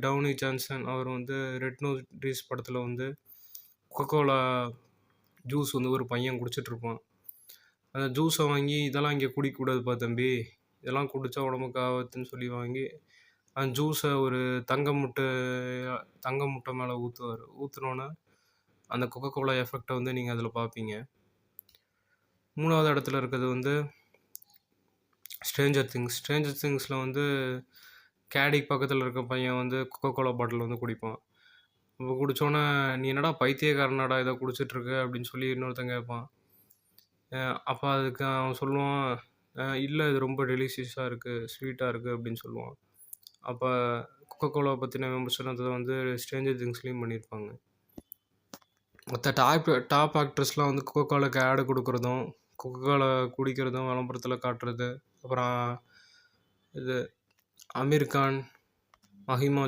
Downey Johnson அவர் வந்து red notice படத்தில் வந்து கொக்கோலா ஜூஸ் வந்து ஒரு பையன் குடிச்சிட்ருப்பான். அந்த ஜூஸை வாங்கி இதெல்லாம் இங்கே குடிக்கக்கூடாதுப்பா தம்பி, இதெல்லாம் குடித்தா உடம்புக்கு ஆபத்துன்னு சொல்லி வாங்கி அந்த ஜூஸை ஒரு தங்க முட்டை மேலே ஊற்றுவார். ஊற்றுனோன்னே அந்த கொக்கோலா எஃபெக்டை வந்து நீங்கள் அதில் பார்ப்பீங்க. 3வது இடத்துல இருக்கிறது வந்து ஸ்ட்ரேஞ்சர் திங்ஸில் வந்து கேடிக் பக்கத்தில் இருக்க பையன் வந்து கொக்கோலா பாட்டில் வந்து குடிப்பான். அப்போ குடித்தோன்னே நீ என்னடா பைத்தியக்காரனாடா இதை குடிச்சிட்ருக்க அப்படின்னு சொல்லி இன்னொருத்தன் கேட்பான். அப்போ அதுக்கு அவன் சொல்லுவான், இல்லை இது ரொம்ப டெலிஷியஸாக இருக்குது, ஸ்வீட்டாக இருக்குது அப்படின்னு சொல்லுவான். அப்போ கொக்கோலா பற்றின விமர்சனத்தை வந்து ஸ்ட்ரேஞ்சர் திங்ஸ்லேயும் பண்ணியிருப்பாங்க. மற்ற டாப் ஆக்ட்ரஸ்லாம் வந்து கொக்கோலாக்கு ஆடு கொடுக்குறதும் கொக்கோலா குடிக்கிறதும் விளம்பரத்தில் காட்டுறது. அப்புறம் இது அமீர் கான், மஹிமா